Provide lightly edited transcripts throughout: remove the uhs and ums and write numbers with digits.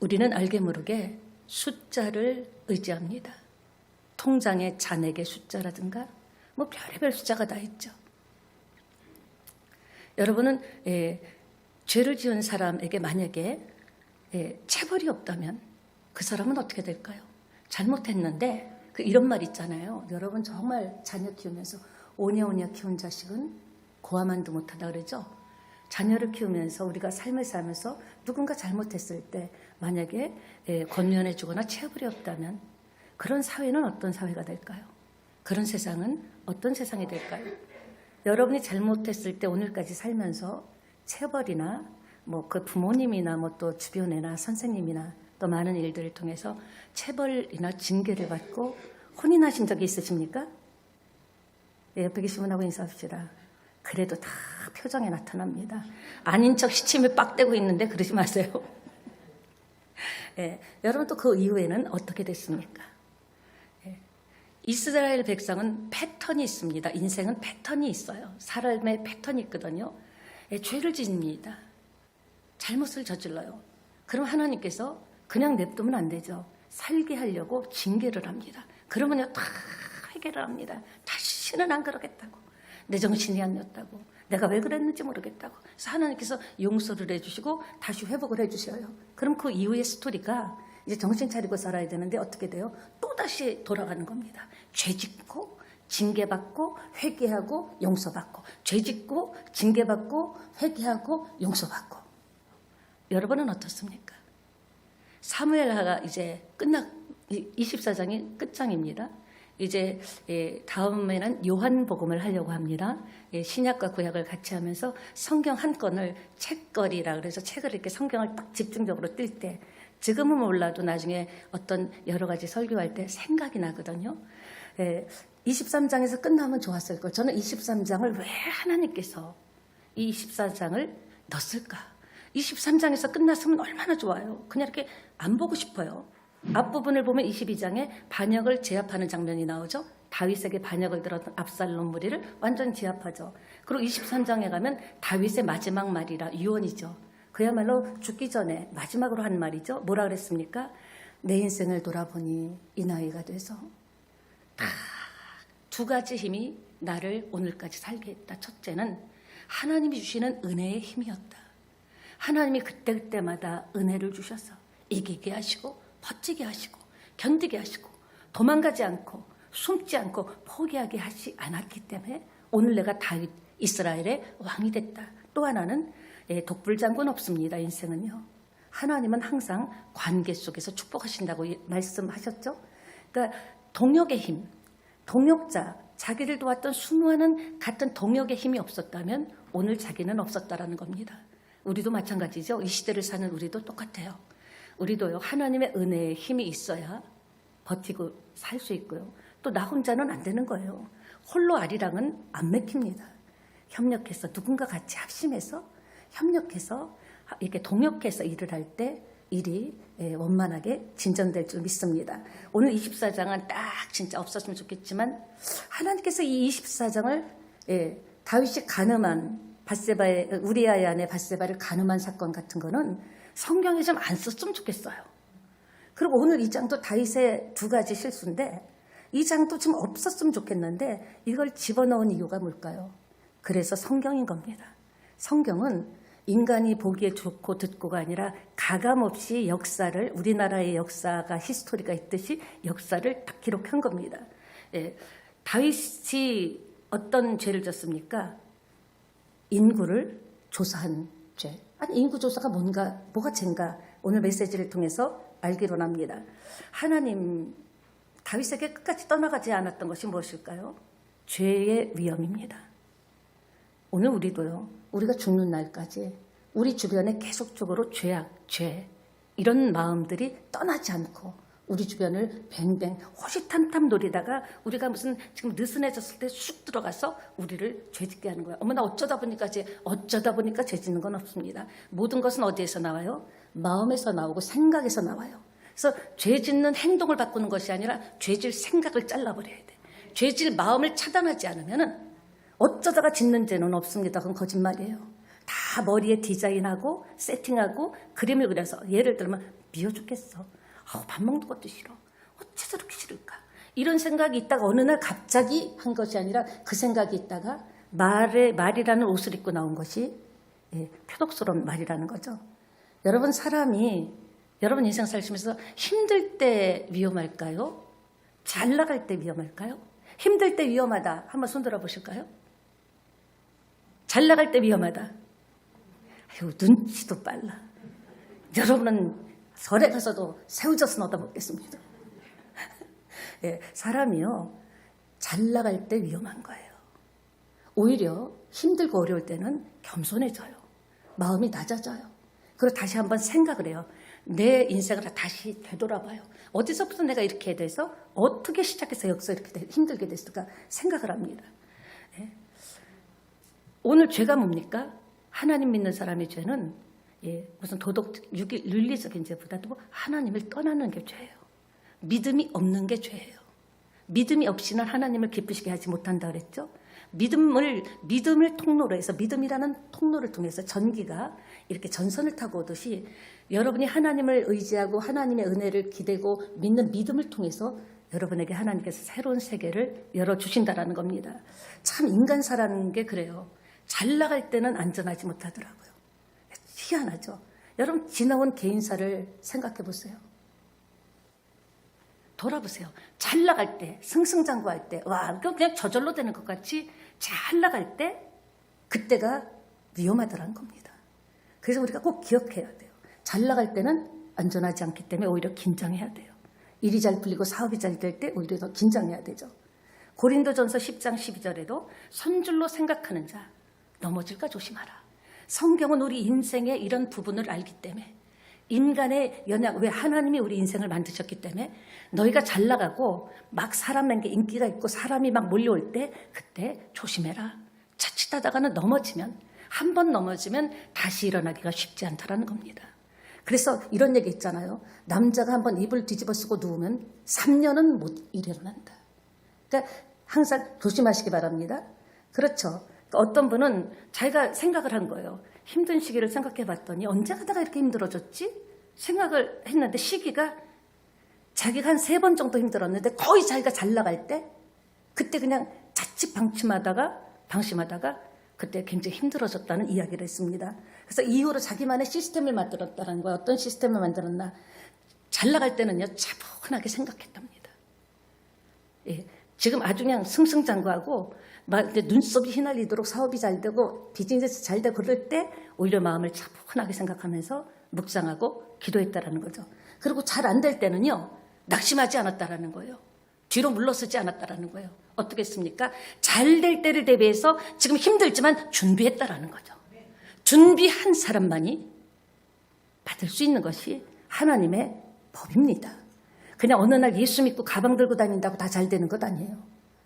우리는 알게 모르게 숫자를 의지합니다. 통장의 잔액의 숫자라든가 뭐 별의별 숫자가 다 있죠. 여러분은 죄를 지은 사람에게 만약에 체벌이 없다면 그 사람은 어떻게 될까요? 잘못했는데 이런 말 있잖아요. 여러분 정말 자녀 키우면서 오냐오냐 키운 자식은 고아만도 못하다 그러죠. 자녀를 키우면서 우리가 삶을 살면서 누군가 잘못했을 때 만약에 권면해 주거나 체벌이 없다면 그런 사회는 어떤 사회가 될까요? 그런 세상은 어떤 세상이 될까요? 여러분이 잘못했을 때 오늘까지 살면서 체벌이나 뭐 그 부모님이나 뭐 또 주변이나 선생님이나 또 많은 일들을 통해서 체벌이나 징계를 받고 혼인하신 적이 있으십니까? 옆에 계신 분하고 인사합시다. 그래도 다 표정에 나타납니다. 아닌 척 시침을 빡 떼고 있는데 그러지 마세요. 여러분 또 그 이후에는 어떻게 됐습니까? 이스라엘 백성은 패턴이 있습니다. 인생은 패턴이 있어요. 삶의 패턴이 있거든요. 죄를 짓습니다. 잘못을 저질러요. 그럼 하나님께서 그냥 냅두면 안 되죠. 살게 하려고 징계를 합니다. 그러면요 다 회개를 합니다. 다시는 안 그러겠다고. 내 정신이 아니었다고. 내가 왜 그랬는지 모르겠다고. 그래서 하나님께서 용서를 해주시고 다시 회복을 해주셔요. 그럼 그 이후의 스토리가 이제 정신 차리고 살아야 되는데 어떻게 돼요? 또다시 돌아가는 겁니다. 죄 짓고 징계받고 회개하고 용서받고 죄 짓고 징계받고 회개하고 용서받고. 여러분은 어떻습니까? 사무엘하가 이제 24장이 끝장입니다. 이제 다음에는 요한복음을 하려고 합니다. 신약과 구약을 같이 하면서 성경 한 권을 책거리라 그래서 책을 이렇게 성경을 딱 집중적으로 뜰 때 지금은 몰라도 나중에 어떤 여러 가지 설교할 때 생각이 나거든요. 23장에서 끝나면 좋았을 걸. 저는 23장을 왜 하나님께서 이 24장을 넣었을까? 23장에서 끝났으면 얼마나 좋아요. 그냥 이렇게 안 보고 싶어요. 앞부분을 보면 22장에 반역을 제압하는 장면이 나오죠. 다윗에게 반역을 들었던 압살롬 무리를 완전히 제압하죠. 그리고 23장에 가면 다윗의 마지막 말이라 유언이죠. 그야말로 죽기 전에 마지막으로 한 말이죠. 뭐라 그랬습니까? 내 인생을 돌아보니 이 나이가 돼서 딱 두 가지 힘이 나를 오늘까지 살게 했다. 첫째는 하나님이 주시는 은혜의 힘이었다. 하나님이 그때그때마다 은혜를 주셔서 이기게 하시고 버티게 하시고 견디게 하시고 도망가지 않고 숨지 않고 포기하게 하지 않았기 때문에 오늘 내가 다윗 이스라엘의 왕이 됐다. 또 하나는 독불장군 없습니다. 인생은요. 하나님은 항상 관계 속에서 축복하신다고 말씀하셨죠. 그러니까 동역의 힘, 동역자, 자기를 도왔던 수많은 같은 동역의 힘이 없었다면 오늘 자기는 없었다라는 겁니다. 우리도 마찬가지죠. 이 시대를 사는 우리도 똑같아요. 우리도요, 하나님의 은혜의 힘이 있어야 버티고 살 수 있고요. 또 나 혼자는 안 되는 거예요. 홀로 아리랑은 안 맥힙니다. 협력해서 누군가 같이 합심해서 협력해서 이렇게 동역해서 일을 할 때 일이 원만하게 진전될 줄 믿습니다. 오늘 24장은 딱 진짜 없었으면 좋겠지만 하나님께서 이 24장을 다윗이 가늠한 바세바의 우리아의 아내 바세바를 가늠한 사건 같은 거는 성경에 좀 안 썼으면 좋겠어요. 그리고 오늘 이 장도 다윗의 두 가지 실수인데 이 장도 좀 없었으면 좋겠는데 이걸 집어넣은 이유가 뭘까요? 그래서 성경인 겁니다. 성경은 인간이 보기에 좋고 듣고가 아니라 가감없이 역사를 우리나라의 역사가 히스토리가 있듯이 역사를 딱 기록한 겁니다. 다윗이 어떤 죄를 졌습니까? 인구를 조사한 죄. 아니 인구 조사가 뭐가 죄인가? 오늘 메시지를 통해서 알기로 합니다. 하나님 다윗에게 끝까지 떠나가지 않았던 것이 무엇일까요? 죄의 위험입니다. 오늘 우리도요. 우리가 죽는 날까지 우리 주변에 계속적으로 죄 이런 마음들이 떠나지 않고 우리 주변을 뱅뱅 호시탐탐 노리다가 우리가 무슨 지금 느슨해졌을 때 쑥 들어가서 우리를 죄짓게 하는 거야. 어머 나 어쩌다 보니까 죄 짓는 건 없습니다. 모든 것은 어디에서 나와요? 마음에서 나오고 생각에서 나와요. 그래서 죄 짓는 행동을 바꾸는 것이 아니라 죄질 생각을 잘라버려야 돼. 죄질 마음을 차단하지 않으면은 어쩌다가 짓는 죄는 없습니다. 그건 거짓말이에요. 다 머리에 디자인하고 세팅하고 그림을 그려서 예를 들면 미워 죽겠어. 밥 먹는 것도 싫어. 어째 저렇게 싫을까? 이런 생각이 있다가 어느 날 갑자기 한 것이 아니라 그 생각이 있다가 말이라는 옷을 입고 나온 것이 표독스러운 말이라는 거죠. 여러분 사람이 여러분 인생 살시면서 힘들 때 위험할까요? 잘 나갈 때 위험할까요? 힘들 때 위험하다. 한번 손들어 보실까요? 잘 나갈 때 위험하다. 아유, 눈치도 빨라. 여러분은 절에 가서도 새우젓은 얻어먹겠습니다. 예, 사람이요, 잘 나갈 때 위험한 거예요. 오히려 힘들고 어려울 때는 겸손해져요. 마음이 낮아져요. 그리고 다시 한번 생각을 해요. 내 인생을 다시 되돌아봐요. 어디서부터 내가 이렇게 돼서 어떻게 시작해서 여기서 이렇게 힘들게 됐을까 생각을 합니다. 예. 오늘 죄가 뭡니까? 하나님 믿는 사람의 죄는 무슨 윤리적인 죄보다도 하나님을 떠나는 게 죄예요. 믿음이 없는 게 죄예요. 믿음이 없이는 하나님을 기쁘시게 하지 못한다 그랬죠. 믿음을 통로로 해서 믿음이라는 통로를 통해서 전기가 이렇게 전선을 타고 오듯이 여러분이 하나님을 의지하고 하나님의 은혜를 기대고 믿는 믿음을 통해서 여러분에게 하나님께서 새로운 세계를 열어주신다라는 겁니다. 참 인간사라는 게 그래요. 잘 나갈 때는 안전하지 못하더라고요. 희한하죠. 여러분 지나온 개인사를 생각해 보세요. 돌아보세요. 잘 나갈 때, 승승장구할 때, 와, 그냥 저절로 되는 것 같이 잘 나갈 때, 그때가 위험하더라는 겁니다. 그래서 우리가 꼭 기억해야 돼요. 잘 나갈 때는 안전하지 않기 때문에 오히려 긴장해야 돼요. 일이 잘 풀리고 사업이 잘 될 때 오히려 더 긴장해야 되죠. 고린도전서 10장 12절에도 선줄로 생각하는 자, 넘어질까 조심하라. 성경은 우리 인생의 이런 부분을 알기 때문에 인간의 연약, 왜 하나님이 우리 인생을 만드셨기 때문에 너희가 잘 나가고 막 사람에게 인기가 있고 사람이 막 몰려올 때 그때 조심해라. 자칫하다가는 넘어지면 한 번 넘어지면 다시 일어나기가 쉽지 않다라는 겁니다. 그래서 이런 얘기 있잖아요. 남자가 한번 이불 뒤집어 쓰고 누우면 3년은 못 일어난다. 그러니까 항상 조심하시기 바랍니다. 그렇죠. 그러니까 어떤 분은 자기가 생각을 한 거예요. 힘든 시기를 생각해 봤더니 언제 하다가 이렇게 힘들어졌지? 생각을 했는데 시기가 자기가 한 3번 정도 힘들었는데 거의 자기가 잘 나갈 때 그때 그냥 자칫 방심하다가 그때 굉장히 힘들어졌다는 이야기를 했습니다. 그래서 이후로 자기만의 시스템을 만들었다는 거예요. 어떤 시스템을 만들었나? 잘 나갈 때는요, 차분하게 생각했답니다. 예, 지금 아주 그냥 승승장구하고 막 이제 눈썹이 휘날리도록 사업이 잘 되고 비즈니스 잘 되고 그럴 때 오히려 마음을 차분하게 생각하면서 묵상하고 기도했다라는 거죠. 그리고 잘 안 될 때는요, 낙심하지 않았다라는 거예요. 뒤로 물러서지 않았다라는 거예요. 어떻게 했습니까? 잘 될 때를 대비해서 지금 힘들지만 준비했다라는 거죠. 준비한 사람만이 받을 수 있는 것이 하나님의 법입니다. 그냥 어느 날 예수 믿고 가방 들고 다닌다고 다 잘 되는 것 아니에요.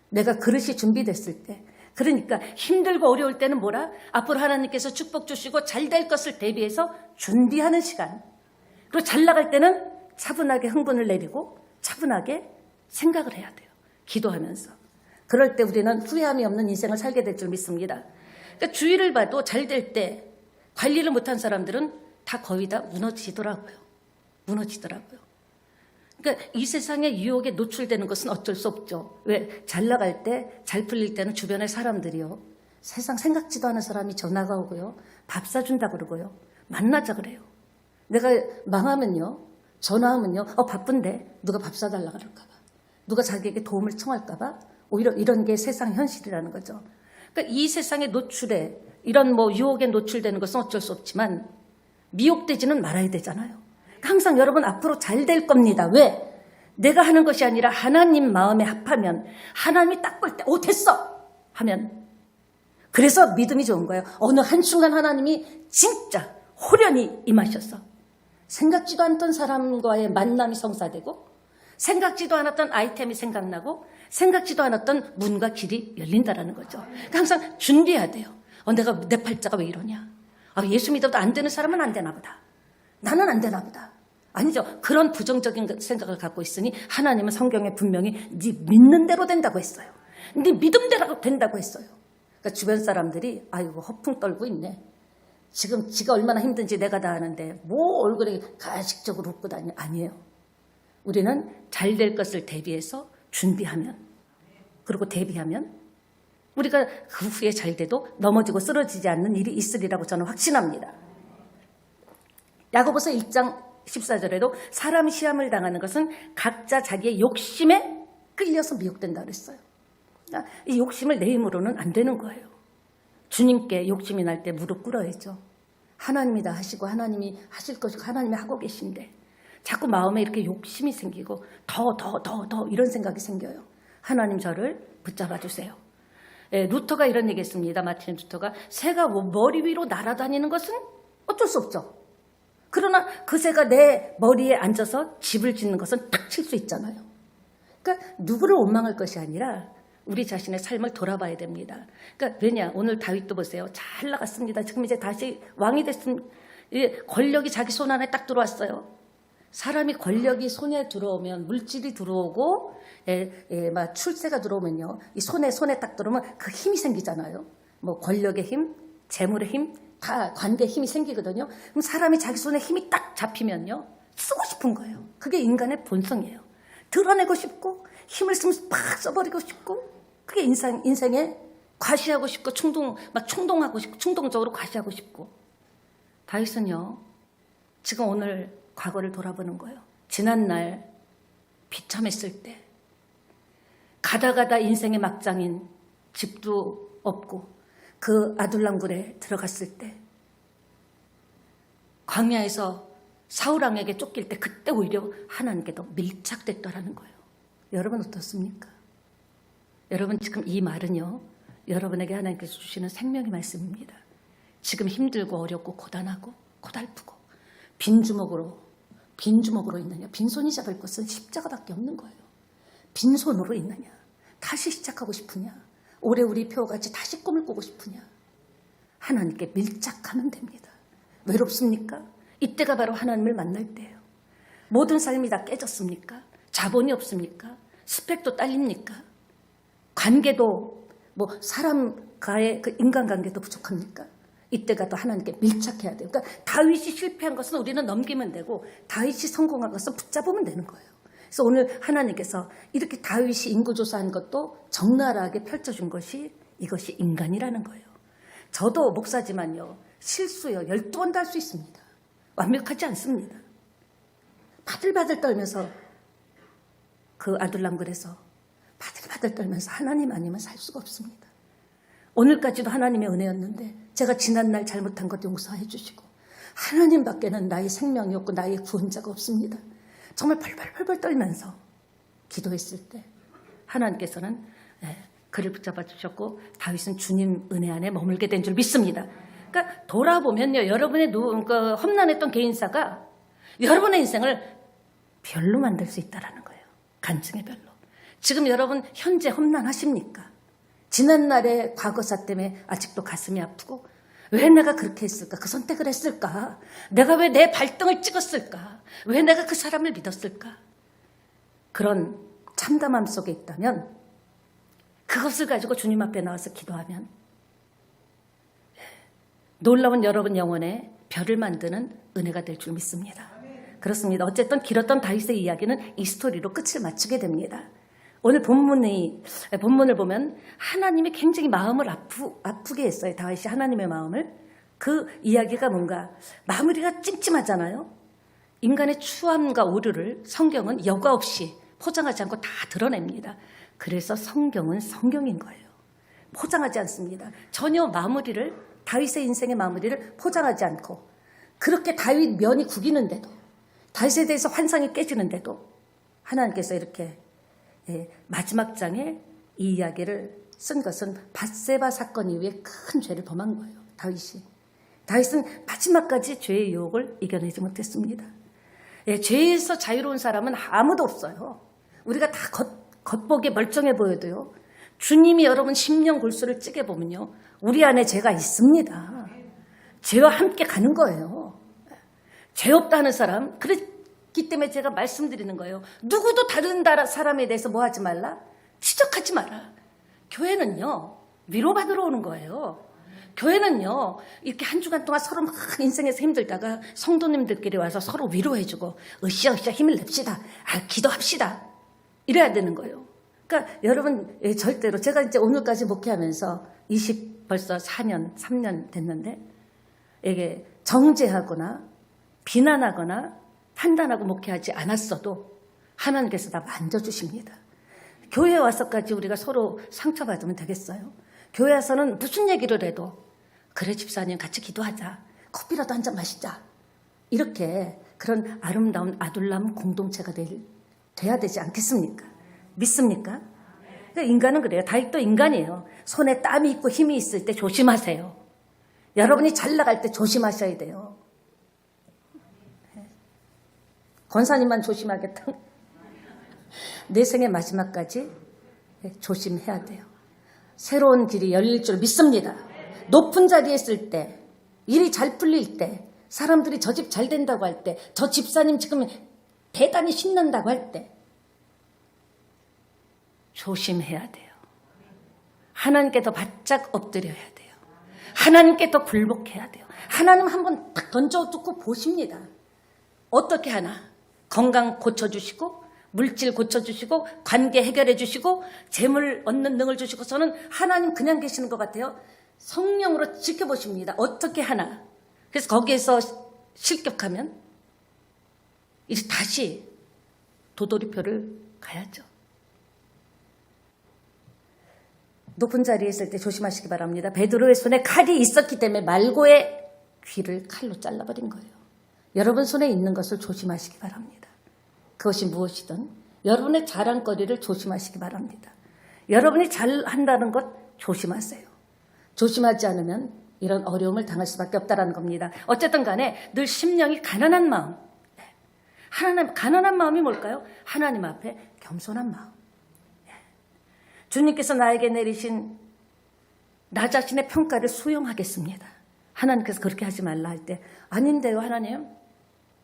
내가 그릇이 준비됐을 때, 그러니까 힘들고 어려울 때는 뭐라? 앞으로 하나님께서 축복 주시고 잘 될 것을 대비해서 준비하는 시간. 그리고 잘 나갈 때는 차분하게 흥분을 내리고 차분하게 생각을 해야 돼요. 기도하면서. 그럴 때 우리는 후회함이 없는 인생을 살게 될 줄 믿습니다. 그러니까 주위를 봐도 잘 될 때 관리를 못한 사람들은 다 거의 다 무너지더라고요. 그러니까 이 세상의 유혹에 노출되는 것은 어쩔 수 없죠. 왜? 잘 나갈 때, 잘 풀릴 때는 주변의 사람들이요. 세상 생각지도 않은 사람이 전화가 오고요. 밥 사준다 그러고요. 만나자 그래요. 내가 망하면요. 전화하면요. 바쁜데 누가 밥 사달라 그럴까 봐. 누가 자기에게 도움을 청할까 봐. 오히려 이런 게 세상 현실이라는 거죠. 그러니까 이 세상의 노출에 이런 유혹에 노출되는 것은 어쩔 수 없지만 미혹되지는 말아야 되잖아요. 항상 여러분 앞으로 잘 될 겁니다. 왜? 내가 하는 것이 아니라 하나님 마음에 합하면 하나님이 딱 볼 때 됐어! 하면 그래서 믿음이 좋은 거예요. 어느 한순간 하나님이 진짜 호련히 임하셔서 생각지도 않던 사람과의 만남이 성사되고 생각지도 않았던 아이템이 생각나고 생각지도 않았던 문과 길이 열린다라는 거죠. 그러니까 항상 준비해야 돼요. 내가 내 팔자가 왜 이러냐? 예수 믿어도 안 되는 사람은 안 되나 보다. 나는 안 되나 보다. 아니죠. 그런 부정적인 생각을 갖고 있으니 하나님은 성경에 분명히 네 믿는 대로 된다고 했어요. 네 믿음대로 된다고 했어요. 그러니까 주변 사람들이 아이고 허풍 떨고 있네. 지금 지가 얼마나 힘든지 내가 다 아는데 뭐 얼굴에 가식적으로 웃고 다니 아니에요. 우리는 잘 될 것을 대비해서 준비하면 그리고 대비하면 우리가 그 후에 잘 돼도 넘어지고 쓰러지지 않는 일이 있으리라고 저는 확신합니다. 야고보서 1장 14절에도 사람이 시험을 당하는 것은 각자 자기의 욕심에 끌려서 미혹된다 그랬어요. 그러니까 이 욕심을 내 힘으로는 안 되는 거예요. 주님께 욕심이 날 때 무릎 꿇어야죠. 하나님이 다 하시고 하나님이 하실 것이고 하나님이 하고 계신데 자꾸 마음에 이렇게 욕심이 생기고 더 이런 생각이 생겨요. 하나님 저를 붙잡아 주세요. 예, 루터가 이런 얘기했습니다. 마틴 루터가 새가 머리 위로 날아다니는 것은 어쩔 수 없죠. 그러나 그 새가 내 머리에 앉아서 집을 짓는 것은 탁 칠 수 있잖아요. 그러니까 누구를 원망할 것이 아니라 우리 자신의 삶을 돌아봐야 됩니다. 그러니까 왜냐 오늘 다윗도 보세요. 잘 나갔습니다. 지금 이제 다시 왕이 됐으면 권력이 자기 손 안에 딱 들어왔어요. 사람이 권력이 손에 들어오면 물질이 들어오고 막 출세가 들어오면요. 이 손에 딱 들어오면 그 힘이 생기잖아요. 뭐 권력의 힘, 재물의 힘, 다 관계의 힘이 생기거든요. 그럼 사람이 자기 손에 힘이 딱 잡히면요. 쓰고 싶은 거예요. 그게 인간의 본성이에요. 드러내고 싶고 힘을 쓰면 팍 써버리고 싶고 그게 인생에 과시하고 싶고 충동하고 싶고 충동적으로 과시하고 싶고 다윗은요. 지금 오늘 과거를 돌아보는 거예요. 지난날 비참했을 때 가다 인생의 막장인 집도 없고 그 아둘람굴에 들어갔을 때 광야에서 사울왕에게 쫓길 때 그때 오히려 하나님께 더 밀착됐더라는 거예요. 여러분 어떻습니까? 여러분 지금 이 말은요. 여러분에게 하나님께서 주시는 생명의 말씀입니다. 지금 힘들고 어렵고 고단하고 고달프고 빈주먹으로 있느냐. 빈손이 잡을 것은 십자가밖에 없는 거예요. 빈손으로 있느냐. 다시 시작하고 싶으냐. 올해 우리 표같이 다시 꿈을 꾸고 싶으냐. 하나님께 밀착하면 됩니다. 외롭습니까? 이때가 바로 하나님을 만날 때예요. 모든 삶이 다 깨졌습니까? 자본이 없습니까? 스펙도 딸립니까? 관계도 사람과의 그 인간관계도 부족합니까? 이때가 또 하나님께 밀착해야 돼요. 그러니까 다윗이 실패한 것은 우리는 넘기면 되고 다윗이 성공한 것은 붙잡으면 되는 거예요. 그래서 오늘 하나님께서 이렇게 다윗이 인구조사한 것도 적나라하게 펼쳐준 것이 이것이 인간이라는 거예요. 저도 목사지만요. 실수요. 12번도 할 수 있습니다. 완벽하지 않습니다. 바들바들 떨면서 그 아둘람굴에서 바들바들 떨면서 하나님 아니면 살 수가 없습니다. 오늘까지도 하나님의 은혜였는데 제가 지난날 잘못한 것 용서해 주시고 하나님밖에는 나의 생명이 없고 나의 구원자가 없습니다. 정말 벌벌 떨면서 기도했을 때 하나님께서는 그를 붙잡아 주셨고 다윗은 주님 은혜 안에 머물게 된 줄 믿습니다. 그러니까 돌아보면요. 여러분의 험난했던 개인사가 여러분의 인생을 별로 만들 수 있다는 거예요. 간증의 별로. 지금 여러분 현재 험난하십니까? 지난날의 과거사 때문에 아직도 가슴이 아프고 왜 내가 그렇게 했을까? 그 선택을 했을까? 내가 왜 내 발등을 찍었을까? 왜 내가 그 사람을 믿었을까? 그런 참담함 속에 있다면 그것을 가지고 주님 앞에 나와서 기도하면 놀라운 여러분 영혼에 별을 만드는 은혜가 될 줄 믿습니다. 그렇습니다. 어쨌든 길었던 다윗의 이야기는 이 스토리로 끝을 맞추게 됩니다. 오늘 본문을 보면 하나님이 굉장히 마음을 아프게 했어요. 다윗이 하나님의 마음을. 그 이야기가 뭔가 마무리가 찜찜하잖아요. 인간의 추함과 오류를 성경은 여과 없이 포장하지 않고 다 드러냅니다. 그래서 성경은 성경인 거예요. 포장하지 않습니다. 전혀 다윗의 인생의 마무리를 포장하지 않고 그렇게 다윗 면이 구기는데도 다윗에 대해서 환상이 깨지는데도 하나님께서 이렇게 마지막 장에 이 이야기를 쓴 것은 밧세바 사건 이후에 큰 죄를 범한 거예요. 다윗은 마지막까지 죄의 유혹을 이겨내지 못했습니다. 죄에서 자유로운 사람은 아무도 없어요. 우리가 다 겉보기에 멀쩡해 보여도요. 주님이 여러분 심령 골수를 찌개보면요. 우리 안에 죄가 있습니다. 죄와 함께 가는 거예요. 죄 없다 하는 사람, 그렇기 때문에 제가 말씀드리는 거예요. 누구도 다른 사람에 대해서 뭐 하지 말라? 지적하지 마라. 교회는요. 위로받으러 오는 거예요. 교회는요, 이렇게 한 주간 동안 서로 막 인생에서 힘들다가 성도님들끼리 와서 서로 위로해주고, 으쌰으쌰 힘을 냅시다. 기도합시다. 이래야 되는 거예요. 그러니까 여러분, 절대로 제가 이제 오늘까지 목회하면서 벌써 4년, 3년 됐는데, 이게 정죄하거나 비난하거나 판단하고 목회하지 않았어도 하나님께서 다 만져주십니다. 교회에 와서까지 우리가 서로 상처받으면 되겠어요? 교회 와서는 무슨 얘기를 해도 그래 집사님 같이 기도하자. 커피라도 한 잔 마시자. 이렇게 그런 아름다운 아둘람 공동체가 돼야 되지 않겠습니까? 믿습니까? 그러니까 인간은 그래요. 다윗도 인간이에요. 손에 땀이 있고 힘이 있을 때 조심하세요. 여러분이 잘 나갈 때 조심하셔야 돼요. 권사님만 조심하겠다. 내 생의 마지막까지 조심해야 돼요. 새로운 길이 열릴 줄 믿습니다. 높은 자리에 있을 때, 일이 잘 풀릴 때, 사람들이 저 집 잘 된다고 할 때, 저 집사님 지금 대단히 신난다고 할 때 조심해야 돼요. 하나님께 더 바짝 엎드려야 돼요. 하나님께 더 굴복해야 돼요. 하나님 한번 딱 던져두고 보십니다. 어떻게 하나? 건강 고쳐주시고 물질 고쳐주시고 관계 해결해 주시고 재물 얻는 능을 주시고서는 하나님 그냥 계시는 것 같아요. 성령으로 지켜보십니다. 어떻게 하나? 그래서 거기에서 실격하면 이제 다시 도돌이표를 가야죠. 높은 자리에 있을 때 조심하시기 바랍니다. 베드로의 손에 칼이 있었기 때문에 말고의 귀를 칼로 잘라버린 거예요. 여러분 손에 있는 것을 조심하시기 바랍니다. 그것이 무엇이든 여러분의 자랑거리를 조심하시기 바랍니다. 여러분이 잘한다는 것 조심하세요. 조심하지 않으면 이런 어려움을 당할 수밖에 없다는 겁니다. 어쨌든 간에 늘 심령이 가난한 마음. 가난한 마음이 뭘까요? 하나님 앞에 겸손한 마음. 주님께서 나에게 내리신 나 자신의 평가를 수용하겠습니다. 하나님께서 그렇게 하지 말라 할 때 아닌데요 하나님.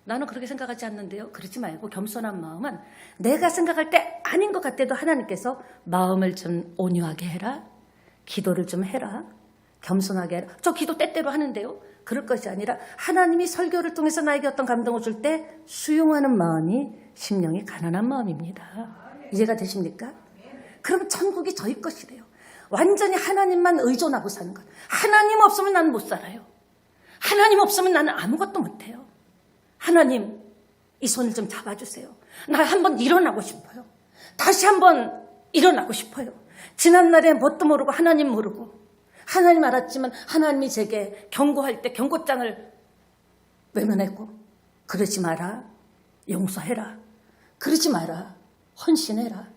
나는 그렇게 생각하지 않는데요. 그러지 말고 겸손한 마음은 내가 생각할 때 아닌 것 같아도 하나님께서 마음을 좀 온유하게 해라. 기도를 좀 해라. 겸손하게 해라. 저 기도 때때로 하는데요. 그럴 것이 아니라 하나님이 설교를 통해서 나에게 어떤 감동을 줄 때 수용하는 마음이 심령이 가난한 마음입니다. 이해가 되십니까? 그럼 천국이 저희 것이래요. 완전히 하나님만 의존하고 사는 것. 하나님 없으면 나는 못 살아요. 하나님 없으면 나는 아무것도 못해요. 하나님, 이 손을 좀 잡아주세요. 나 한번 일어나고 싶어요. 다시 한번 일어나고 싶어요. 지난날에 뭣도 모르고 하나님 모르고 하나님 알았지만 하나님이 제게 경고할 때 경고장을 외면했고 그러지 마라. 용서해라. 그러지 마라. 헌신해라.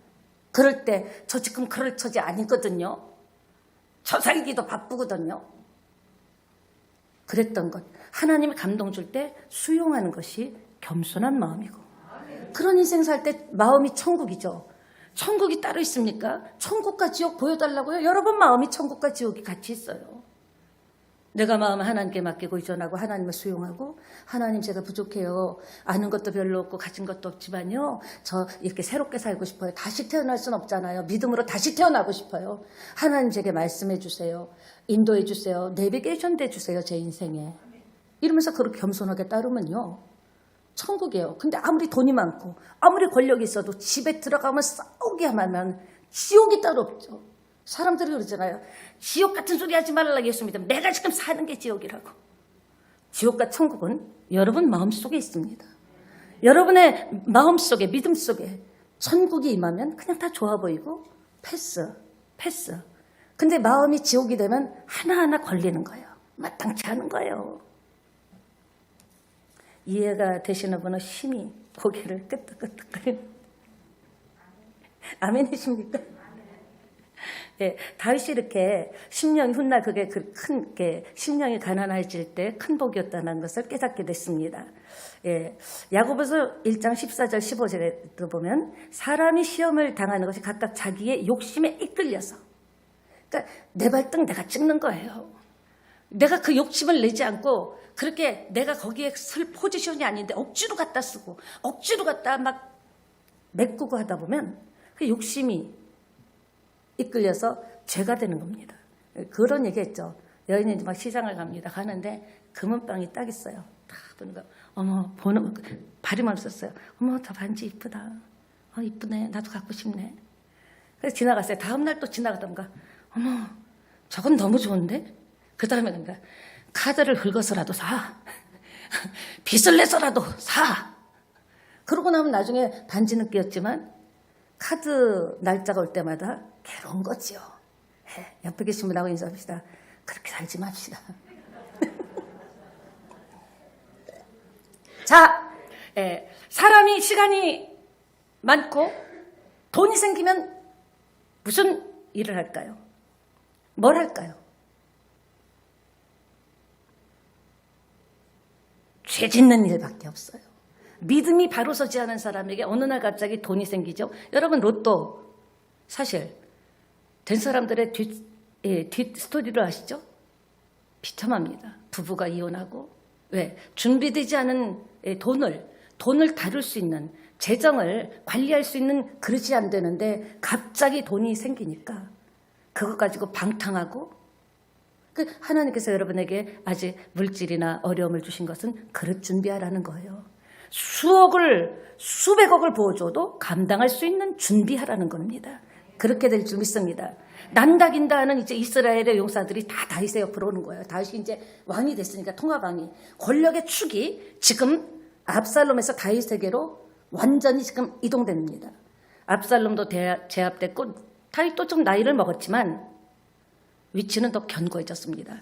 그럴 때 저 지금 그럴 처지 아니거든요. 저 살기도 바쁘거든요. 그랬던 것. 하나님이 감동 줄 때 수용하는 것이 겸손한 마음이고 그런 인생 살 때 마음이 천국이죠. 천국이 따로 있습니까? 천국과 지옥 보여달라고요? 여러분 마음이 천국과 지옥이 같이 있어요. 내가 마음을 하나님께 맡기고 의존하고 하나님을 수용하고 하나님 제가 부족해요. 아는 것도 별로 없고 가진 것도 없지만요. 저 이렇게 새롭게 살고 싶어요. 다시 태어날 순 없잖아요. 믿음으로 다시 태어나고 싶어요. 하나님 제게 말씀해 주세요. 인도해 주세요. 내비게이션 돼 주세요. 제 인생에. 이러면서 그렇게 겸손하게 따르면요. 천국이에요. 근데 아무리 돈이 많고 아무리 권력이 있어도 집에 들어가면 싸우게 하면 지옥이 따로 없죠. 사람들이 그러잖아요. 지옥 같은 소리 하지 말라 예수 믿으면 내가 지금 사는 게 지옥이라고. 지옥과 천국은 여러분 마음속에 있습니다. 여러분의 마음속에 믿음 속에 천국이 임하면 그냥 다 좋아 보이고 패스. 근데 마음이 지옥이 되면 하나하나 걸리는 거예요. 마땅치 않은 거예요. 이해가 되시는 분은 심히 고개를 끄덕끄덕거리는 아멘이십니까? 예, 다윗이 이렇게 심령이 훗날 그게 큰 심령이 가난해질 때 큰 복이었다는 것을 깨닫게 됐습니다. 예, 야고보서 1장 14절 15절에도 보면 사람이 시험을 당하는 것이 각각 자기의 욕심에 이끌려서 그러니까 내 발등 내가 찍는 거예요. 내가 그 욕심을 내지 않고 그렇게 내가 거기에 설 포지션이 아닌데 억지로 갖다 쓰고 억지로 갖다 막 메꾸고 하다 보면 그 욕심이 이끌려서 죄가 되는 겁니다. 그런 얘기했죠. 여인이 막 시장을 갑니다. 가는데 금은방이 딱 있어요. 딱 보니까 어머 보는 발이만 없었어요. 어머 저 반지 이쁘다. 이쁘네. 나도 갖고 싶네. 그래서 지나갔어요. 다음 날 또 지나가던가 어머 저건 너무 좋은데? 그 다음에 그러니까 카드를 긁어서라도 사. 빚을 내서라도 사. 그러고 나면 나중에 반지는 끼었지만 카드 날짜가 올 때마다 괴로운 거지요. 옆에 계신 분하고 인사합시다. 그렇게 살지 맙시다. 자, 사람이 시간이 많고 돈이 생기면 무슨 일을 할까요? 뭘 할까요? 죄 짓는 일밖에 없어요. 믿음이 바로 서지 않은 사람에게 어느 날 갑자기 돈이 생기죠. 여러분 로또 사실 된 사람들의 뒷 스토리를 아시죠? 비참합니다. 부부가 이혼하고 왜? 준비되지 않은 돈을 다룰 수 있는 재정을 관리할 수 있는 그릇이 안 되는데 갑자기 돈이 생기니까 그것 가지고 방탕하고 하나님께서 여러분에게 아직 물질이나 어려움을 주신 것은 그릇 준비하라는 거예요. 수백억을 부어줘도 감당할 수 있는 준비하라는 겁니다. 그렇게 될 줄 믿습니다. 난다긴다 하는 이제 이스라엘의 용사들이 다 다윗의 옆으로 오는 거예요. 다윗이 이제 왕이 됐으니까 통합왕이. 권력의 축이 지금 압살롬에서 다윗에게로 완전히 지금 이동됩니다. 압살롬도 제압됐고 다윗도 좀 나이를 먹었지만 위치는 더 견고해졌습니다.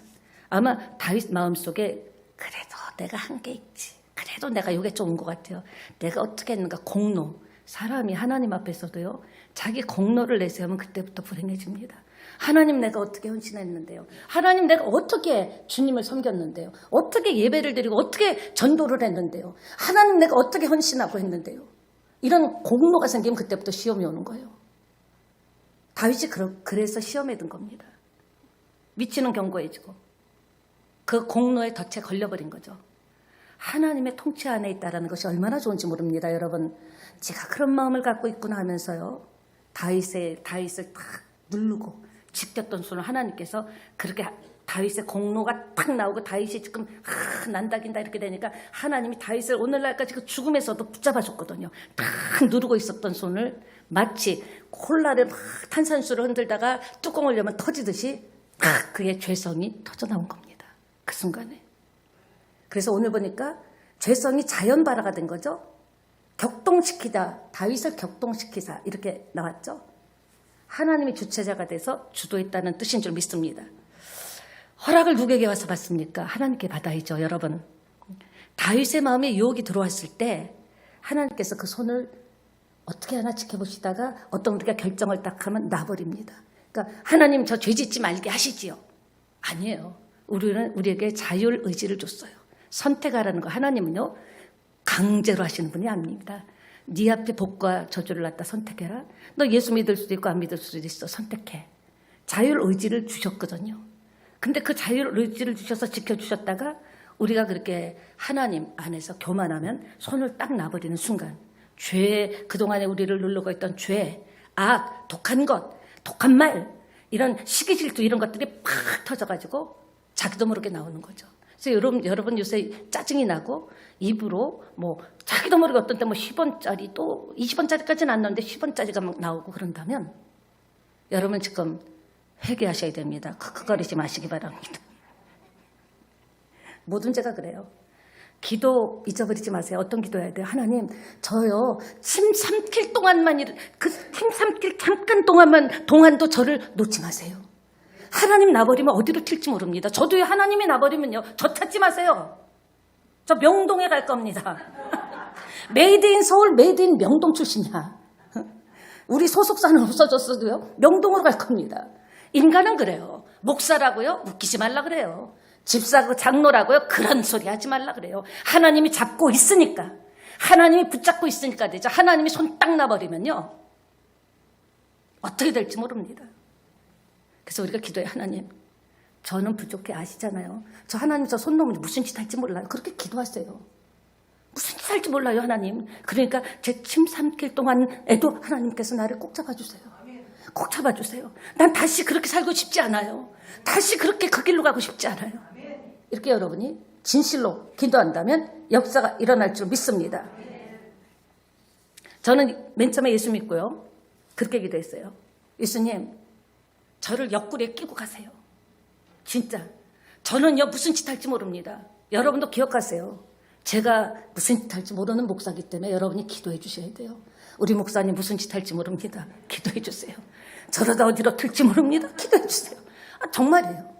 아마 다윗 마음속에 그래도 내가 한 게 있지. 그래도 내가 이게 좋은 것 같아요. 내가 어떻게 했는가 공로. 사람이 하나님 앞에서도요. 자기 공로를 내세우면 그때부터 불행해집니다. 하나님 내가 어떻게 헌신했는데요. 하나님 내가 어떻게 주님을 섬겼는데요. 어떻게 예배를 드리고 어떻게 전도를 했는데요. 하나님 내가 어떻게 헌신하고 했는데요. 이런 공로가 생기면 그때부터 시험이 오는 거예요. 다윗이 그래서 시험에 든 겁니다. 위치는 견고해지고 그 공로에 덫에 걸려버린 거죠. 하나님의 통치 안에 있다는 것이 얼마나 좋은지 모릅니다. 여러분 제가 그런 마음을 갖고 있구나 하면서요. 다윗을 탁 누르고 지켰던 손을 하나님께서 그렇게 다윗의 공로가 탁 나오고 다윗이 지금 난다긴다 이렇게 되니까 하나님이 다윗을 오늘날까지 그 죽음에서도 붙잡아줬거든요. 탁 누르고 있었던 손을 마치 콜라를 막 탄산수를 흔들다가 뚜껑을 열면 터지듯이 탁 그의 죄성이 터져나온 겁니다. 그 순간에. 그래서 오늘 보니까 죄성이 자연발화가 된 거죠. 격동시키다, 다윗을 격동시키사 이렇게 나왔죠. 하나님이 주체자가 돼서 주도했다는 뜻인 줄 믿습니다. 허락을 누구에게 와서 받습니까? 하나님께 받아야죠. 여러분 다윗의 마음에 유혹이 들어왔을 때 하나님께서 그 손을 어떻게 하나 지켜보시다가 어떤 우리가 결정을 딱 하면 놔버립니다. 그러니까 하나님 저 죄 짓지 말게 하시지요. 아니에요. 우리에게 자율 의지를 줬어요. 선택하라는 거. 하나님은요 강제로 하시는 분이 아닙니다. 네 앞에 복과 저주를 놨다 선택해라. 너 예수 믿을 수도 있고 안 믿을 수도 있어. 선택해. 자율 의지를 주셨거든요. 근데 그 자율 의지를 주셔서 지켜주셨다가 우리가 그렇게 하나님 안에서 교만하면 손을 딱 놔버리는 순간 죄, 그동안에 우리를 누르고 있던 죄, 악, 독한 것, 독한 말 이런 시기 질투 이런 것들이 팍 터져가지고 자기도 모르게 나오는 거죠. 그래서 여러분 요새 짜증이 나고 입으로 뭐 자기도 모르게 어떤 때 뭐 10원짜리 또 20원짜리까지는 안 나오는데 10원짜리가 막 나오고 그런다면 여러분 지금 회개하셔야 됩니다. คึคึ거리지 마시기 바랍니다. 모든 죄가 그래요. 기도 잊어버리지 마세요. 어떤 기도해야 돼요? 하나님 저요 침 삼킬 동안만 그 침 삼킬 잠깐 동안도 저를 놓지 마세요. 하나님 나버리면 어디로 튈지 모릅니다. 저도요 하나님이 나버리면요 저 찾지 마세요. 저 명동에 갈 겁니다. 메이드 인 서울, 메이드 인 명동 출신이야. 우리 소속사는 없어졌어도요 명동으로 갈 겁니다. 인간은 그래요. 목사라고요 웃기지 말라 그래요. 집사고 장로라고요 그런 소리 하지 말라 그래요. 하나님이 잡고 있으니까, 하나님이 붙잡고 있으니까 되죠. 하나님이 손 딱 놔버리면요 어떻게 될지 모릅니다. 그래서 우리가 기도해. 하나님 저는 부족해 아시잖아요. 저 하나님 저 손 놓으면 무슨 짓 할지 몰라요. 그렇게 기도하세요. 무슨 짓 할지 몰라요 하나님. 그러니까 제 침 삼킬 동안에도 하나님께서 나를 꼭 잡아주세요. 꼭 잡아주세요. 난 다시 그렇게 살고 싶지 않아요. 다시 그렇게 그 길로 가고 싶지 않아요. 이렇게 여러분이 진실로 기도한다면 역사가 일어날 줄 믿습니다. 저는 맨 처음에 예수 믿고요. 그렇게 기도했어요. 예수님, 저를 옆구리에 끼고 가세요. 진짜. 저는요, 무슨 짓 할지 모릅니다. 여러분도 기억하세요. 제가 무슨 짓 할지 모르는 목사기 때문에 여러분이 기도해 주셔야 돼요. 우리 목사님 무슨 짓 할지 모릅니다. 기도해 주세요. 저러다 어디로 튈지 모릅니다. 기도해 주세요. 정말이에요.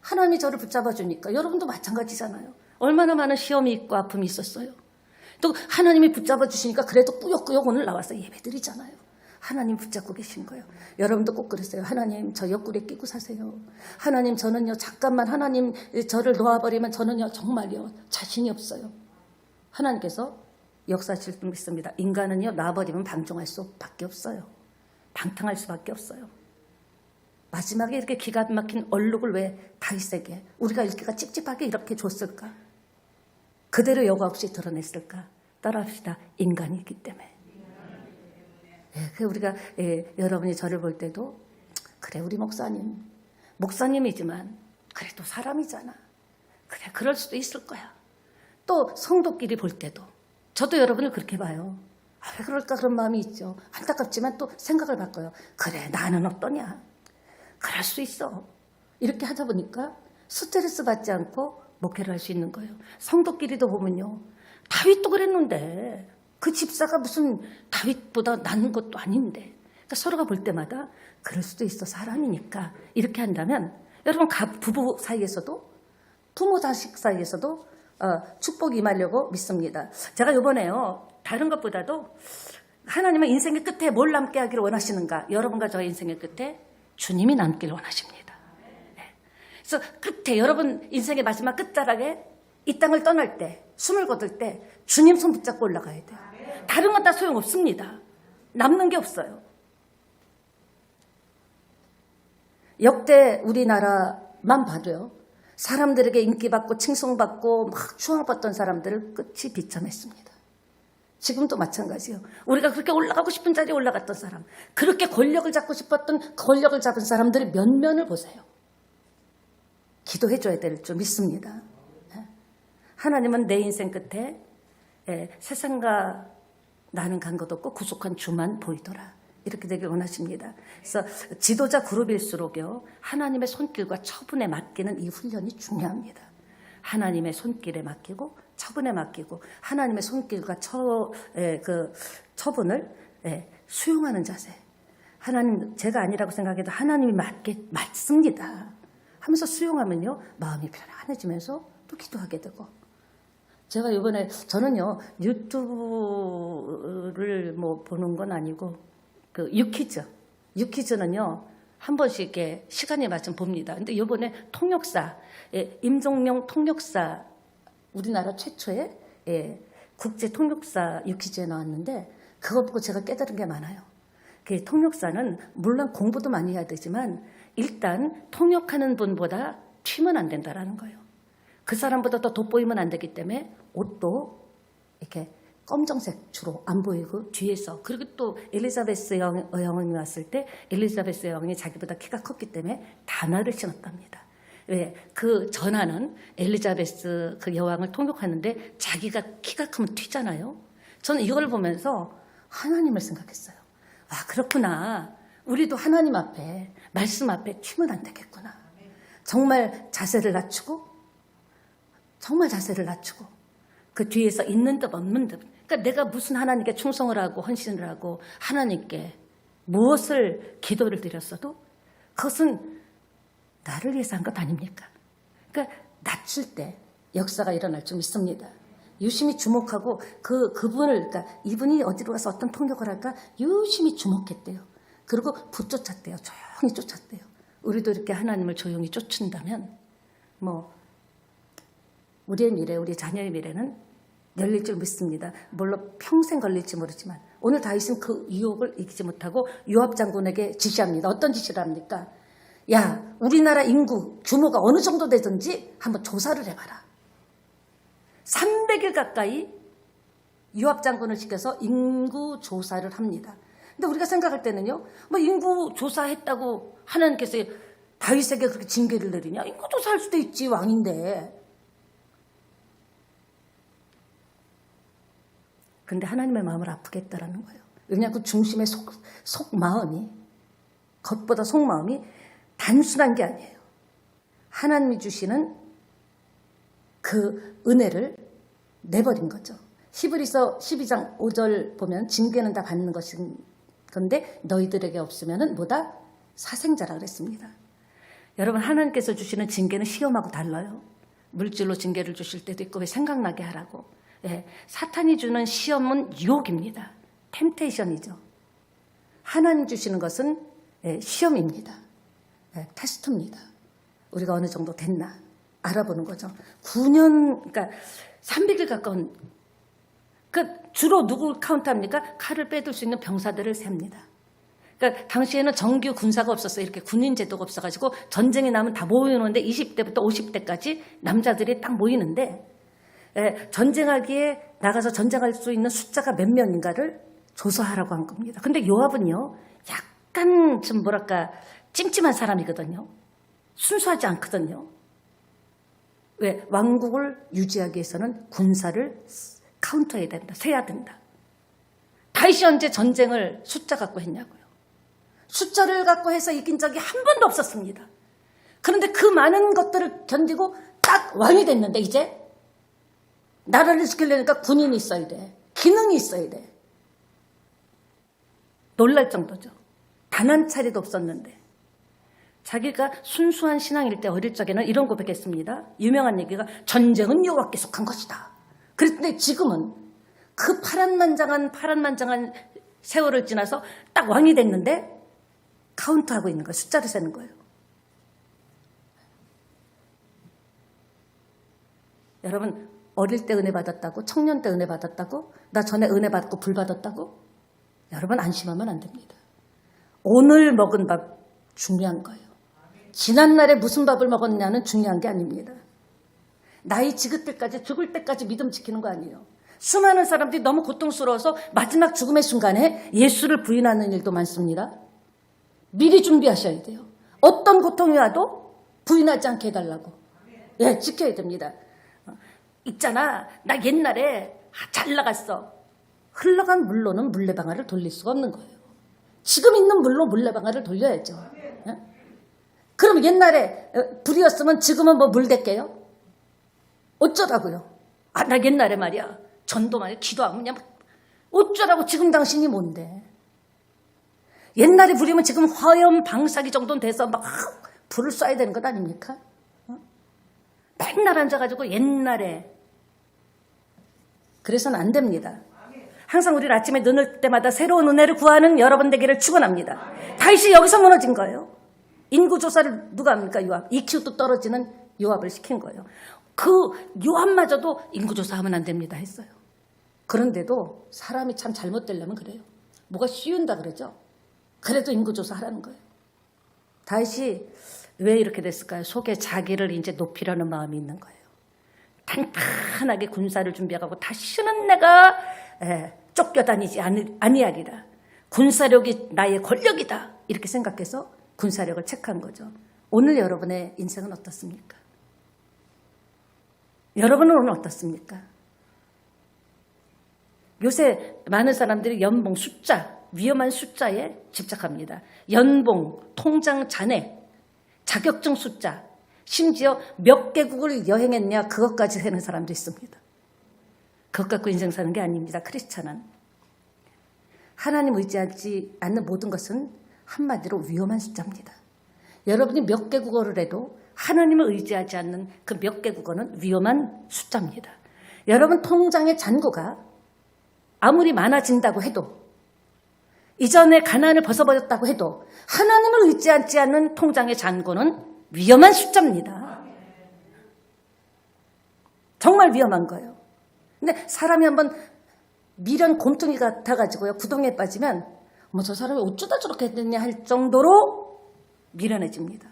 하나님이 저를 붙잡아 주니까 여러분도 마찬가지잖아요. 얼마나 많은 시험이 있고 아픔이 있었어요. 또 하나님이 붙잡아 주시니까 그래도 꾸역꾸역 오늘 나와서 예배드리잖아요. 하나님 붙잡고 계신 거예요. 여러분도 꼭 그러세요. 하나님, 저 옆구리에 끼고 사세요. 하나님, 저는요, 잠깐만 하나님 저를 놓아버리면 저는요, 정말요, 자신이 없어요. 하나님께서 역사하실 줄 믿습니다. 인간은요, 놔버리면 방종할 수밖에 없어요. 방탕할 수밖에 없어요. 마지막에 이렇게 기가 막힌 얼룩을 왜 다윗에게 우리가 읽기가 찝찝하게 이렇게 줬을까? 그대로 여과 없이 드러냈을까? 따라합시다. 인간이기 때문에. 우리가 여러분이 저를 볼 때도 그래 우리 목사님이지만 그래도 사람이잖아. 그래 그럴 수도 있을 거야. 또 성도끼리 볼 때도 저도 여러분을 그렇게 봐요. 왜 그럴까 그런 마음이 있죠. 안타깝지만 또 생각을 바꿔요. 그래 나는 어떠냐. 그럴 수 있어. 이렇게 하다 보니까 스트레스 받지 않고 목회를 할 수 있는 거예요. 성도끼리도 보면요. 다윗도 그랬는데 그 집사가 무슨 다윗보다 낫는 것도 아닌데. 그러니까 서로가 볼 때마다 그럴 수도 있어. 사람이니까. 이렇게 한다면 여러분 부부 사이에서도 부모 자식 사이에서도 축복이 임하려고 믿습니다. 제가 이번에요. 다른 것보다도 하나님은 인생의 끝에 뭘 남게 하기를 원하시는가. 여러분과 저의 인생의 끝에 주님이 남기를 원하십니다. 그래서 끝에 여러분 인생의 마지막 끝자락에 이 땅을 떠날 때 숨을 거둘 때 주님 손 붙잡고 올라가야 돼요. 다른 건 다 소용없습니다. 남는 게 없어요. 역대 우리나라만 봐도요. 사람들에게 인기받고 칭송받고 막 추앙받던 사람들을 끝이 비참했습니다. 지금도 마찬가지예요. 우리가 그렇게 올라가고 싶은 자리에 올라갔던 사람, 그렇게 권력을 잡고 싶었던 권력을 잡은 사람들의 면면을 보세요. 기도해줘야 될 줄 믿습니다. 하나님은 내 인생 끝에 세상과 나는 간 것 없고 구속한 주만 보이더라. 이렇게 되길 원하십니다. 그래서 지도자 그룹일수록요. 하나님의 손길과 처분에 맡기는 이 훈련이 중요합니다. 하나님의 손길에 맡기고 처분에 맡기고 하나님의 손길과 처분을 수용하는 자세. 하나님 제가 아니라고 생각해도 하나님이 맞습니다. 하면서 수용하면요. 마음이 편안해지면서 또 기도하게 되고. 제가 이번에 저는요. 유튜브를 뭐 보는 건 아니고 그 유퀴즈는요. 한 번씩 이렇게 시간이 맞으면 봅니다. 근데 이번에 통역사 임종명 통역사 우리나라 최초의 국제 통역사 유퀴즈에 나왔는데 그것 보고 제가 깨달은 게 많아요. 그 통역사는 물론 공부도 많이 해야 되지만 일단 통역하는 분보다 튀면 안 된다라는 거예요. 그 사람보다 더 돋보이면 안 되기 때문에 옷도 이렇게 검정색 주로 안 보이고 뒤에서 그리고 또 엘리자베스 여왕이 왔을 때 엘리자베스 여왕이 자기보다 키가 컸기 때문에 단화를 신었답니다. 왜? 그 전하는 엘리자베스 그 여왕을 통역하는데 자기가 키가 크면 튀잖아요. 저는 이걸 보면서 하나님을 생각했어요. 아 그렇구나. 우리도 하나님 앞에 말씀 앞에 튀면 안 되겠구나. 정말 자세를 낮추고 그 뒤에서 있는 듯 없는 듯. 그러니까 내가 무슨 하나님께 충성을 하고 헌신을 하고 하나님께 무엇을 기도를 드렸어도 그것은 나를 위해서 한 것 아닙니까? 그러니까 낮출 때 역사가 일어날 줄 믿습니다. 유심히 주목하고 그분을 그러니까 이분이 어디로 가서 어떤 통역을 할까 유심히 주목했대요. 그리고 붙쫓았대요. 조용히 쫓았대요. 우리도 이렇게 하나님을 조용히 쫓는다면 뭐 우리의 미래, 우리 자녀의 미래는 열릴 줄 믿습니다. 물론 평생 걸릴지 모르지만 오늘 다윗은 그 유혹을 이기지 못하고 요압 장군에게 지시합니다. 어떤 지시를 합니까? 야, 우리나라 인구 규모가 어느 정도 되든지 한번 조사를 해봐라. 300일 가까이 요압 장군을 시켜서 인구 조사를 합니다. 근데 우리가 생각할 때는요, 뭐 인구 조사했다고 하나님께서 다윗에게 그렇게 징계를 내리냐? 인구 조사할 수도 있지, 왕인데. 근데 하나님의 마음을 아프게 했다라는 거예요. 왜냐하면 그 중심의 속마음이, 겉보다 속마음이 단순한 게 아니에요. 하나님이 주시는 그 은혜를 내버린 거죠. 히브리서 12장 5절 보면 징계는 다 받는 것인 건데 너희들에게 없으면은 뭐다? 사생자라 그랬습니다. 여러분, 하나님께서 주시는 징계는 시험하고 달라요. 물질로 징계를 주실 때도 있고 왜 생각나게 하라고. 예, 사탄이 주는 시험은 유혹입니다. 템테이션이죠. 하나님 주시는 것은 시험입니다. 테스트입니다. 우리가 어느 정도 됐나 알아보는 거죠. 9년, 그러니까 300일 가까운, 주로 누구 카운트합니까? 칼을 빼들 수 있는 병사들을 셉니다. 그러니까 당시에는 정규 군사가 없었어요. 이렇게 군인 제도가 없어가지고 전쟁이 나면 다 모이는데 20대부터 50대까지 남자들이 딱 모이는데 전쟁하기에 나가서 전쟁할 수 있는 숫자가 몇 명인가를 조사하라고 한 겁니다. 근데 요압은요, 약간 좀 뭐랄까 찜찜한 사람이거든요. 순수하지 않거든요. 왜? 왕국을 유지하기 위해서는 군사를 카운터해야 된다. 세야 된다. 다윗이 언제 전쟁을 숫자 갖고 했냐고요. 숫자를 갖고 해서 이긴 적이 한 번도 없었습니다. 그런데 그 많은 것들을 견디고 딱 왕이 됐는데 이제 나라를 지키려니까 군인이 있어야 돼. 기능이 있어야 돼. 놀랄 정도죠. 단 한 차례도 없었는데. 자기가 순수한 신앙일 때 어릴 적에는 이런 고백했습니다. 유명한 얘기가 전쟁은 여호와께서 한 것이다. 그랬는데 지금은 그 파란만장한 세월을 지나서 딱 왕이 됐는데 카운트하고 있는 거예요. 숫자를 세는 거예요. 여러분, 어릴 때 은혜 받았다고? 청년 때 은혜 받았다고? 나 전에 은혜 받고 불 받았다고? 여러분, 안심하면 안 됩니다. 오늘 먹은 밥 중요한 거예요. 지난날에 무슨 밥을 먹었냐는 중요한 게 아닙니다. 나이 지긋 때까지, 죽을 때까지 믿음 지키는 거 아니에요. 수많은 사람들이 너무 고통스러워서 마지막 죽음의 순간에 예수를 부인하는 일도 많습니다. 미리 준비하셔야 돼요. 어떤 고통이 와도 부인하지 않게 해달라고. 예, 지켜야 됩니다. 있잖아, 나 옛날에 잘 나갔어. 흘러간 물로는 물레방아를 돌릴 수가 없는 거예요. 지금 있는 물로 물레방아를 돌려야죠. 예? 그럼 옛날에 불이었으면 지금은 뭐 물 댈게요? 어쩌라고요? 나 옛날에 말이야, 전도 말이야, 기도 안 하면 어쩌라고. 지금 당신이 뭔데? 옛날에 불이면 지금 화염 방사기 정도는 돼서 막 불을 쏴야 되는 것 아닙니까? 맨날 앉아가지고 옛날에. 그래서는 안 됩니다. 항상 우리는 아침에 눈을 뜰 때마다 새로운 은혜를 구하는 여러분 되기를 축원합니다. 다윗이 여기서 무너진 거예요. 인구조사를 누가 합니까? 요압. EQ도 떨어지는 요압을 시킨 거예요. 그 요압마저도 인구조사하면 안 됩니다 했어요. 그런데도 사람이 참 잘못되려면 그래요. 뭐가 쉬운다 그러죠. 그래도 인구조사 하라는 거예요. 다윗이 왜 이렇게 됐을까요? 속에 자기를 이제 높이려는 마음이 있는 거예요. 단단하게 군사를 준비하고 다시는 내가 쫓겨다니지 아니하리라. 군사력이 나의 권력이다. 이렇게 생각해서 군사력을 체크한 거죠. 오늘 여러분의 인생은 어떻습니까? 여러분은 오늘 어떻습니까? 요새 많은 사람들이 연봉 숫자, 위험한 숫자에 집착합니다. 연봉, 통장 잔액, 자격증 숫자, 심지어 몇 개국을 여행했냐 그것까지 세는 사람도 있습니다. 그것 갖고 인생 사는 게 아닙니다. 크리스찬은. 하나님 의지하지 않는 모든 것은 한마디로 위험한 숫자입니다. 여러분이 몇 개국어를 해도 하나님을 의지하지 않는 그 몇 개국어는 위험한 숫자입니다. 여러분 통장의 잔고가 아무리 많아진다고 해도, 이전에 가난을 벗어버렸다고 해도 하나님을 의지하지 않는 통장의 잔고는 위험한 숫자입니다. 정말 위험한 거예요. 근데 사람이 한번 미련 곰퉁이 같아가지고요, 구덩이에 빠지면 뭐 저 사람이 어쩌다 저렇게 됐냐 할 정도로 미련해집니다.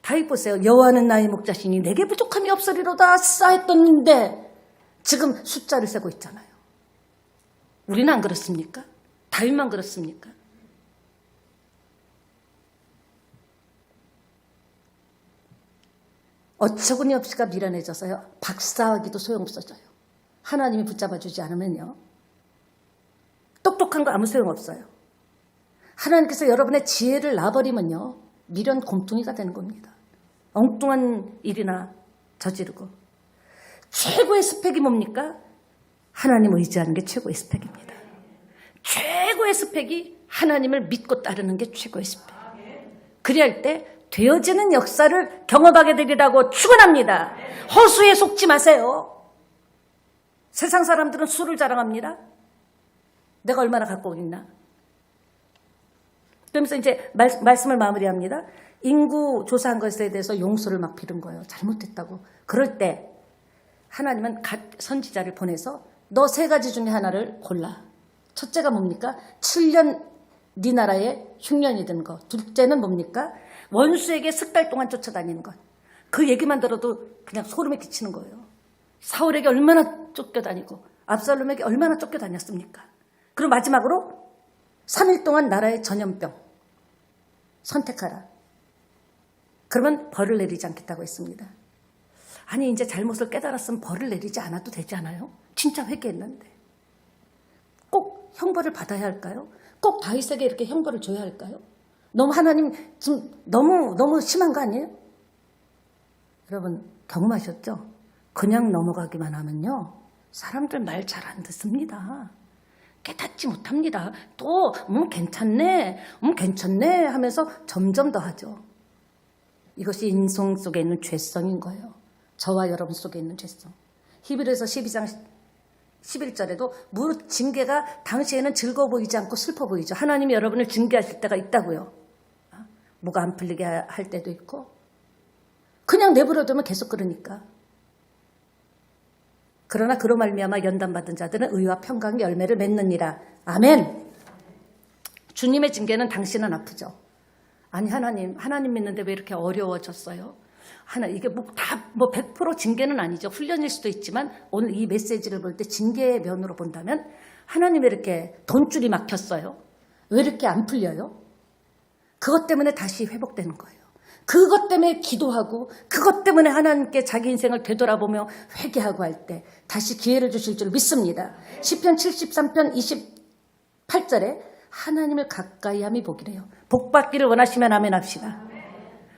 다윗 보세요. 여호와는 나의 목자시니 내게 부족함이 없으리로다 싸했던데 지금 숫자를 세고 있잖아요. 우리는 안 그렇습니까? 다윗만 그렇습니까? 어처구니 없이가 미련해져서요. 박사하기도 소용없어져요. 하나님이 붙잡아주지 않으면요. 똑똑한 거 아무 소용없어요. 하나님께서 여러분의 지혜를 놔버리면요. 미련 곰퉁이가 되는 겁니다. 엉뚱한 일이나 저지르고. 최고의 스펙이 뭡니까? 하나님 의지하는 게 최고의 스펙입니다. 최고의 스펙이 하나님을 믿고 따르는 게 최고의 스펙. 그리할 때 되어지는 역사를 경험하게 되리라고 축원합니다. 허수에 속지 마세요. 세상 사람들은 수를 자랑합니다. 내가 얼마나 갖고 있나. 그러면서 이제 말씀을 마무리합니다. 인구 조사한 것에 대해서 용서를 막 빌은 거예요. 잘못했다고. 그럴 때 하나님은 선지자를 보내서 너 3가지 중에 하나를 골라. 첫째가 뭡니까? 7년 네 나라에 흉년이 든 것. 둘째는 뭡니까? 원수에게 10달 동안 쫓아다니는 것. 그 얘기만 들어도 그냥 소름이 끼치는 거예요. 사울에게 얼마나 쫓겨다니고 압살롬에게 얼마나 쫓겨다녔습니까? 그리고 마지막으로 3일 동안 나라의 전염병 선택하라. 그러면 벌을 내리지 않겠다고 했습니다. 아니 이제 잘못을 깨달았으면 벌을 내리지 않아도 되지 않아요? 진짜 회개했는데. 꼭 형벌을 받아야 할까요? 꼭 다윗에게 이렇게 형벌을 줘야 할까요? 너무 하나님 지금 너무 심한 거 아니에요? 여러분 경험하셨죠? 그냥 넘어가기만 하면요. 사람들 말 잘 안 듣습니다. 깨닫지 못합니다. 또 괜찮네 괜찮네 하면서 점점 더 하죠. 이것이 인성 속에 있는 죄성인 거예요. 저와 여러분 속에 있는 죄성. 히브리서 12장 11절에도 무릇 징계가 당시에는 즐거워 보이지 않고 슬퍼 보이죠. 하나님이 여러분을 징계하실 때가 있다고요. 뭐가 안 풀리게 할 때도 있고 그냥 내버려두면 계속 그러니까. 그러나 그로 말미암아 연단받은 자들은 의와 평강의 열매를 맺느니라. 아멘. 주님의 징계는 당신은 아프죠. 아니 하나님 믿는데 왜 이렇게 어려워졌어요? 이게 다 100% 징계는 아니죠. 훈련일 수도 있지만 오늘 이 메시지를 볼 때 징계의 면으로 본다면 하나님 왜 이렇게 돈줄이 막혔어요? 왜 이렇게 안 풀려요? 그것 때문에 다시 회복되는 거예요. 그것 때문에 기도하고 그것 때문에 하나님께 자기 인생을 되돌아보며 회개하고 할 때 다시 기회를 주실 줄 믿습니다. 시편 73편 28절에 하나님을 가까이 함이 복이래요. 복 받기를 원하시면 아멘 합시다.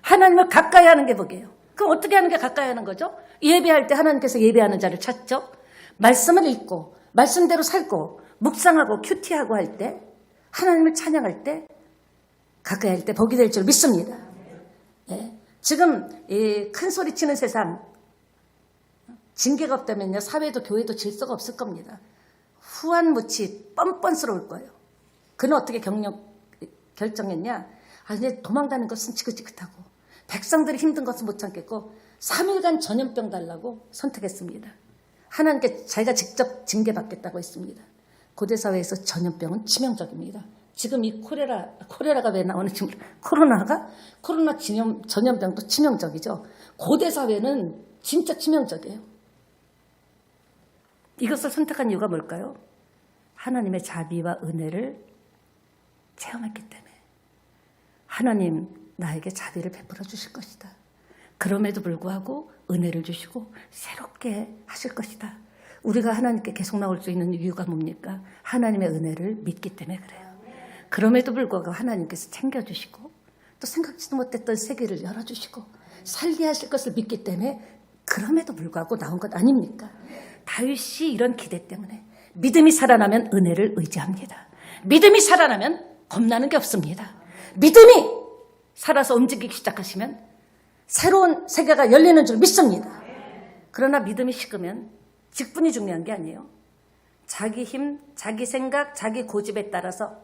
하나님을 가까이 하는 게 복이에요. 그럼 어떻게 하는 게 가까이 하는 거죠? 예배할 때 하나님께서 예배하는 자를 찾죠. 말씀을 읽고 말씀대로 살고 묵상하고 큐티하고 할 때 하나님을 찬양할 때 가까이 할 때 복이 될 줄 믿습니다. 예. 지금 큰 소리 치는 세상 징계가 없다면요 사회도 교회도 질서가 없을 겁니다. 후한무치 뻔뻔스러울 거예요. 그는 어떻게 결정했냐? 이제 도망가는 것은 지긋지긋하고 백성들이 힘든 것은 못 참겠고 3일간 전염병 달라고 선택했습니다. 하나님께 자기가 직접 징계받겠다고 했습니다. 고대사회에서 전염병은 치명적입니다. 지금 이 코레라가 왜 나오는지 코로나 전염병도 치명적이죠. 고대사회는 진짜 치명적이에요. 이것을 선택한 이유가 뭘까요? 하나님의 자비와 은혜를 체험했기 때문에. 하나님 나에게 자비를 베풀어 주실 것이다. 그럼에도 불구하고 은혜를 주시고 새롭게 하실 것이다. 우리가 하나님께 계속 나올 수 있는 이유가 뭡니까? 하나님의 은혜를 믿기 때문에 그래요. 그럼에도 불구하고 하나님께서 챙겨주시고 또 생각지도 못했던 세계를 열어주시고 살게 하실 것을 믿기 때문에 그럼에도 불구하고 나온 것 아닙니까? 다윗이 이런 기대 때문에 믿음이 살아나면 은혜를 의지합니다. 믿음이 살아나면 겁나는 게 없습니다. 믿음이 살아서 움직이기 시작하시면 새로운 세계가 열리는 줄 믿습니다. 그러나 믿음이 식으면 직분이 중요한 게 아니에요. 자기 힘, 자기 생각, 자기 고집에 따라서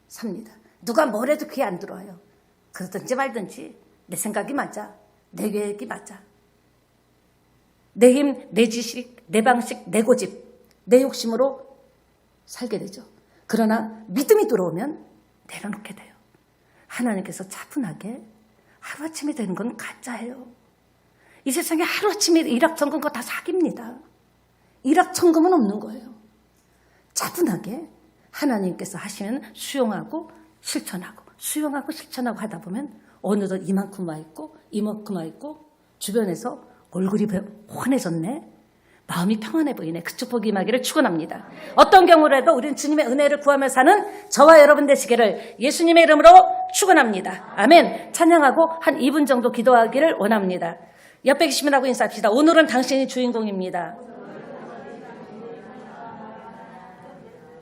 삽니다. 누가 뭘 해도 귀에 안 들어와요. 그러든지 말든지 내 생각이 맞아. 내 계획이 맞아. 내 힘, 내 지식, 내 방식, 내 고집, 내 욕심으로 살게 되죠. 그러나 믿음이 들어오면 내려놓게 돼요. 하나님께서 차분하게 하루아침에 되는 건 가짜예요. 이 세상에 하루아침에 일확천금 거 다 사기입니다. 일확천금은 없는 거예요. 차분하게 하나님께서 하시면 수용하고 실천하고 수용하고 실천하고 하다 보면 어느덧 이만큼 와 있고 이만큼 와 있고 주변에서 얼굴이 환해졌네. 마음이 평안해 보이네. 그 축복이 임하기를 축원합니다. 어떤 경우라도 우리는 주님의 은혜를 구하며 사는 저와 여러분 되시기를 예수님의 이름으로 축원합니다. 아멘. 찬양하고 한 2분 정도 기도하기를 원합니다. 옆에 계시면 하고 인사합시다. 오늘은 당신이 주인공입니다.